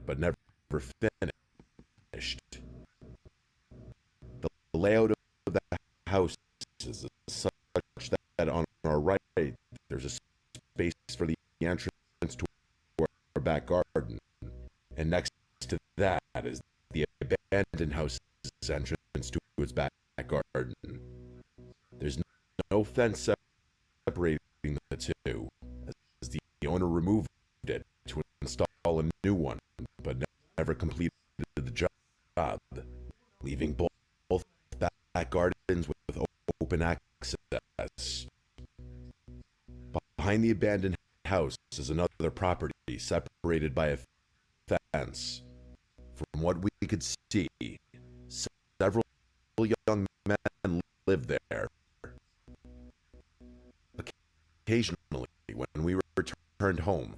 but never finished. The layout of the house is such that on our right, there's a space for the entrance to our back garden, and next to that is the abandoned house's entrance to its back garden. There's no fence separating the two, as the owner removed it to install a new one, but never completed the job, leaving both back gardens with open access. Behind the abandoned house is another property separated by a fence. From what we could see, several young men lived there. Occasionally, when we returned home,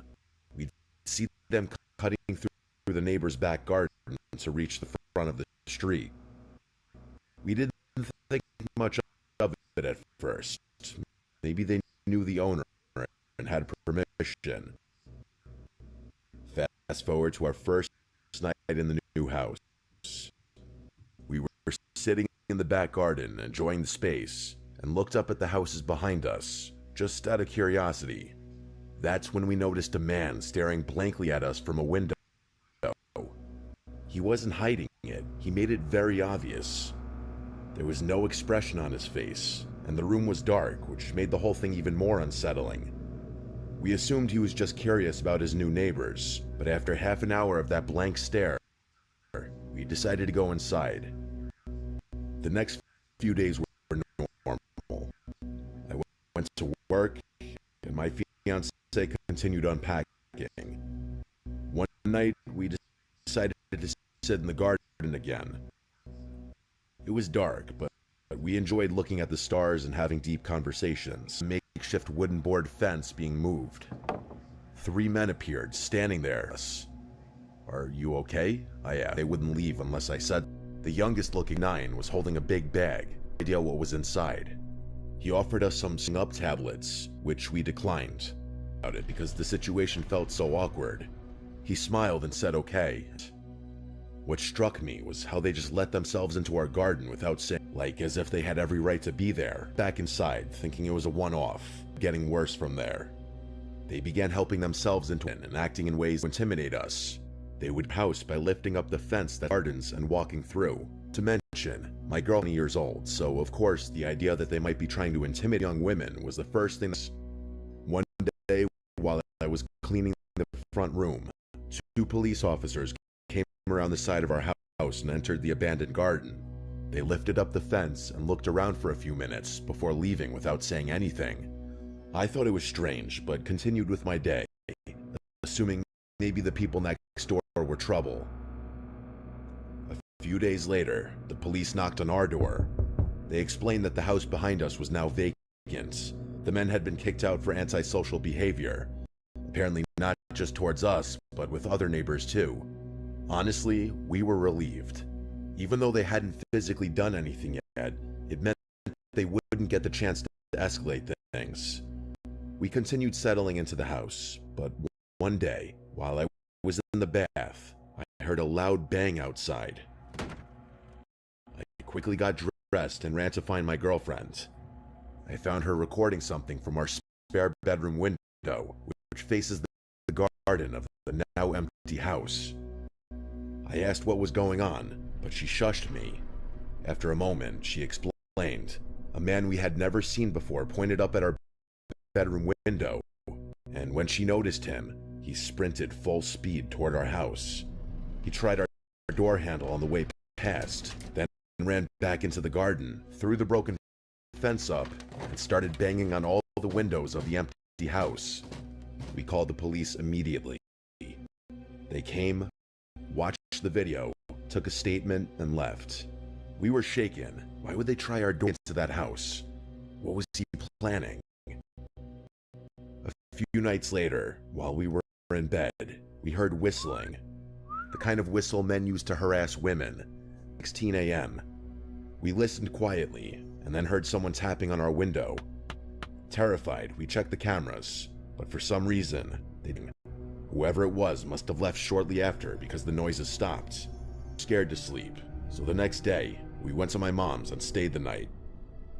we'd see them cutting through the neighbor's back garden to reach the front of the street. We didn't think much of it at first. Maybe they knew the owner and had permission. Fast forward to our first night in the new house. We were sitting in the back garden, enjoying the space, and looked up at the houses behind us, just out of curiosity. That's when we noticed a man staring blankly at us from a window. He wasn't hiding it. He made it very obvious. There was no expression on his face, and the room was dark, which made the whole thing even more unsettling. We assumed he was just curious about his new neighbors, but after half an hour of that blank stare, we decided to go inside. The next few days were normal. I went to work, and my fiancé continued unpacking. One night, we decided to sit in the garden again. It was dark, but we enjoyed looking at the stars and having deep conversations. A makeshift wooden board fence being moved. 3 men appeared, standing there. "Are you okay?" I asked. They wouldn't leave unless I said. The youngest looking 9 was holding a big bag. No idea what was inside. He offered us some up tablets, which we declined about it because the situation felt so awkward. He smiled and said okay. What struck me was how they just let themselves into our garden without saying, like as if they had every right to be there. Back inside, thinking it was a one-off, getting worse from there. They began helping themselves into it and acting in ways to intimidate us. They would house by lifting up the fence that gardens and walking through. To mention, my girl is 20 years old, so of course the idea that they might be trying to intimidate young women was the first thing. One day, while I was cleaning the front room, 2 police officers came around the side of our house and entered the abandoned garden. They lifted up the fence and looked around for a few minutes before leaving without saying anything. I thought it was strange, but continued with my day, assuming maybe the people next door were trouble. A few days later, the police knocked on our door. They explained that the house behind us was now vacant. The men had been kicked out for antisocial behavior, apparently not just towards us, but with other neighbors too. Honestly, we were relieved. Even though they hadn't physically done anything yet, it meant they wouldn't get the chance to escalate things. We continued settling into the house, but one day, while I was in the bath, I heard a loud bang outside. I quickly got dressed and ran to find my girlfriend. I found her recording something from our spare bedroom window, which faces the garden of the now empty house. I asked what was going on, but she shushed me. After a moment, she explained. A man we had never seen before pointed up at our bedroom window, and when she noticed him, he sprinted full speed toward our house. He tried our door handle on the way past, then ran back into the garden, threw the broken fence up, and started banging on all the windows of the empty house. We called the police immediately. They came, watched the video, took a statement, and left. We were shaken. Why would they try our door into that house? What was he planning? A few nights later, while we were in bed, we heard whistling. The kind of whistle men use to harass women. 16 a.m. We listened quietly, and then heard someone tapping on our window. Terrified, we checked the cameras, but for some reason, they didn't. Whoever it was must have left shortly after because the noises stopped. Scared to sleep, so the next day, we went to my mom's and stayed the night.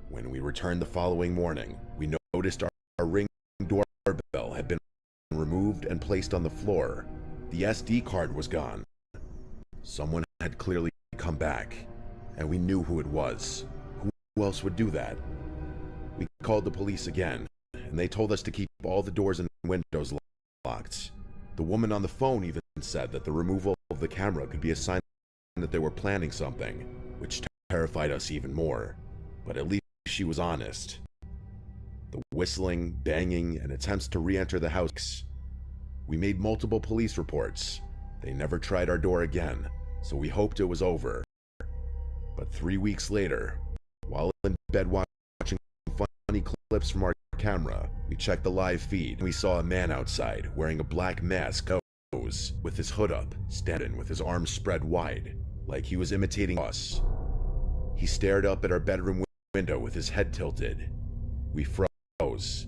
When we returned the following morning, we noticed our Ring doorbell had been removed and placed on the floor. The SD card was gone. Someone had clearly come back, and we knew who it was. Who else would do that? We called the police again, and they told us to keep all the doors and windows locked. The woman on the phone even said that the removal of the camera could be a sign that they were planning something, which terrified us even more. But at least she was honest. The whistling, banging, and attempts to re-enter the house. We made multiple police reports. They never tried our door again, so we hoped it was over. But 3 weeks later, while in bed watching funny clips from our camera, we checked the live feed and we saw a man outside wearing a black mask with his hood up, standing with his arms spread wide, like he was imitating us. He stared up at our bedroom window with his head tilted. We froze.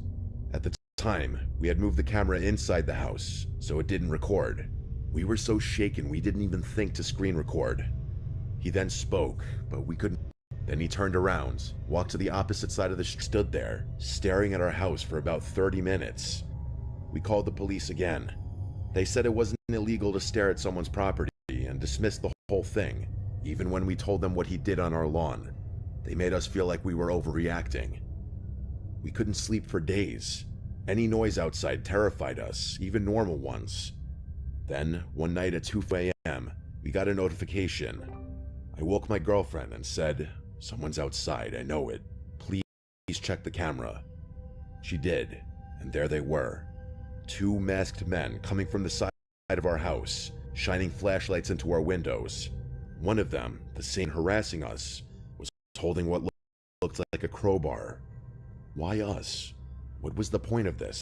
At the time, we had moved the camera inside the house, so it didn't record. We were so shaken we didn't even think to screen record. He then spoke, but we couldn't. Then he turned around, walked to the opposite side of the street, stood there, staring at our house for about 30 minutes. We called the police again. They said it wasn't illegal to stare at someone's property and dismissed the whole thing, even when we told them what he did on our lawn. They made us feel like we were overreacting. We couldn't sleep for days. Any noise outside terrified us, even normal ones. Then, one night at 2 a.m., we got a notification. I woke my girlfriend and said, "Someone's outside, I know it. Please check the camera." She did, and there they were. 2 masked men coming from the side of our house, shining flashlights into our windows. One of them, the same harassing us, was holding what looked like a crowbar. Why us? What was the point of this?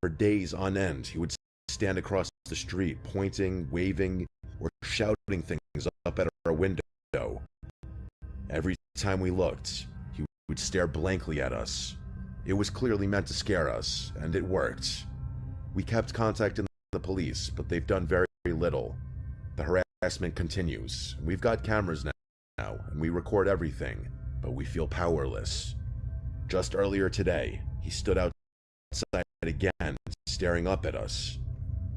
For days on end, he would stand across the street, pointing, waving, or shouting things up at our window. Every time we looked, he would stare blankly at us. It was clearly meant to scare us, and it worked. We kept contacting the police, but they've done very little. The harassment continues. We've got cameras now, and we record everything, but we feel powerless. Just earlier today, he stood outside again, staring up at us.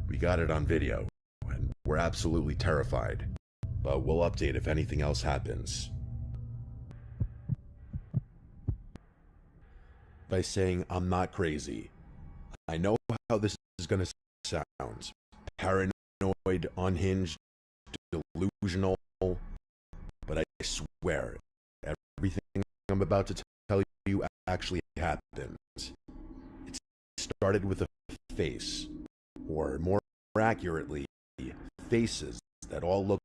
We got it on video, and we're absolutely terrified, but we'll update if anything else happens. By saying I'm not crazy. I know how this is going to sound. Paranoid, unhinged, delusional, but I swear, everything I'm about to tell you actually happened. It started with a face, or more accurately, faces that all looked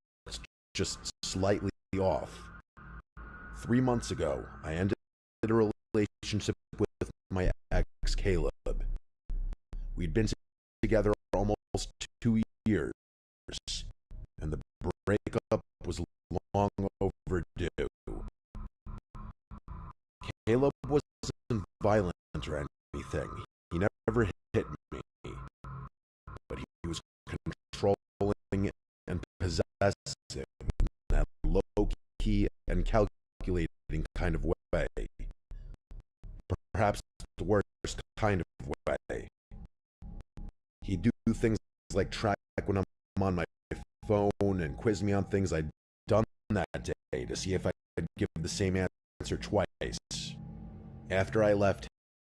just slightly off. 3 months ago, I ended a relationship with my ex, Caleb. We'd been together almost 2 years, and the breakup was long overdue. Caleb wasn't violent or anything. He never hit me, but he was controlling and possessive in that low-key and calculating kind of way. Perhaps the worst kind of way. He'd do things like track when I'm on my phone and quiz me on things I'd done that day to see if I'd give the same answer twice. After I left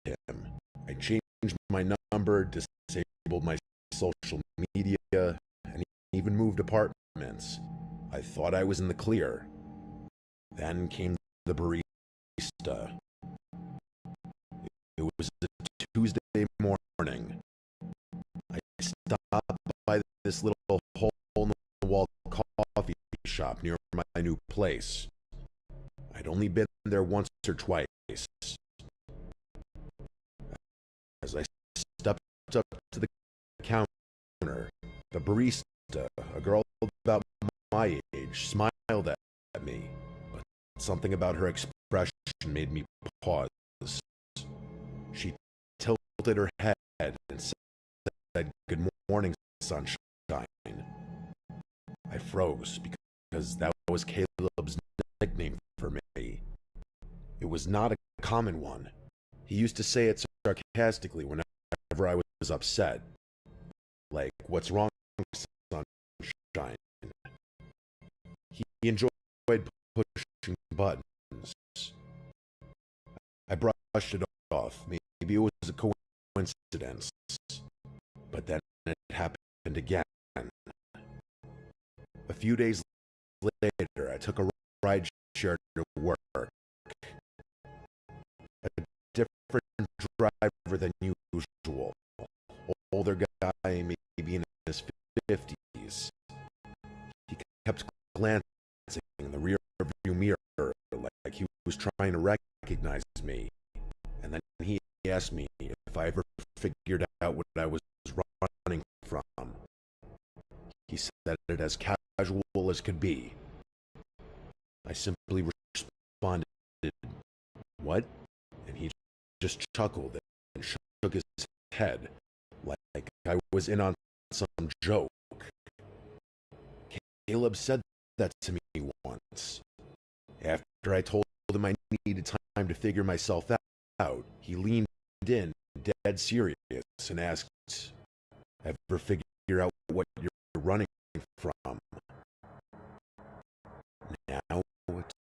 him, I changed my number, disabled my social media, and even moved apartments. I thought I was in the clear. Then came the barista. It was a Tuesday morning. I stopped by this little hole-in-the-wall coffee shop near my new place. I'd only been there once or twice. As I stepped up to the counter, the barista, a girl about my age, smiled at me, but something about her expression made me pause. She tilted her head and said, "Good morning, sunshine." I froze because that was Caleb's nickname for me. It was not a common one. He used to say it sarcastically whenever I was upset. Like, "What's wrong, sunshine?" He enjoyed pushing buttons. I brushed it off. Maybe it was a coincidence. But then it happened again. A few days later, I took a ride share to work. A different driver than usual. Older guy, maybe in his 50s. He kept glancing in the rearview mirror like he was trying to recognize me. And then he asked me if I ever figured out what I was running from. He said it as casual as could be. I simply responded, "What?" And he just chuckled and shook his head like I was in on some joke. Caleb said that to me once. After I told him I needed time to figure myself out, he leaned in, dead serious, and asked, "Ever figure out what you're running from?" Now,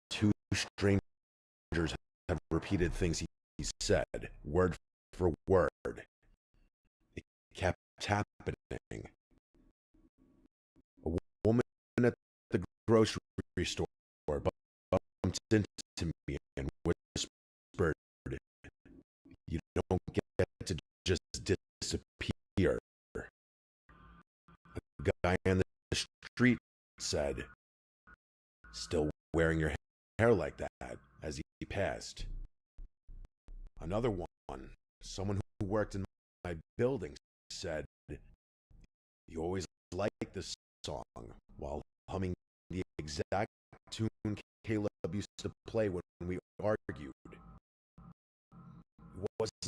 two strangers have repeated things he said, word for word. It kept happening. A woman at the grocery store bumped into me and whispered, "You don't get to just disappear." A guy on the street said, "Still wearing your hair like that," as he passed. Another one, someone who worked in my building, said, "You always liked this song," while humming the exact tune Caleb used to play when we argued. It wasn't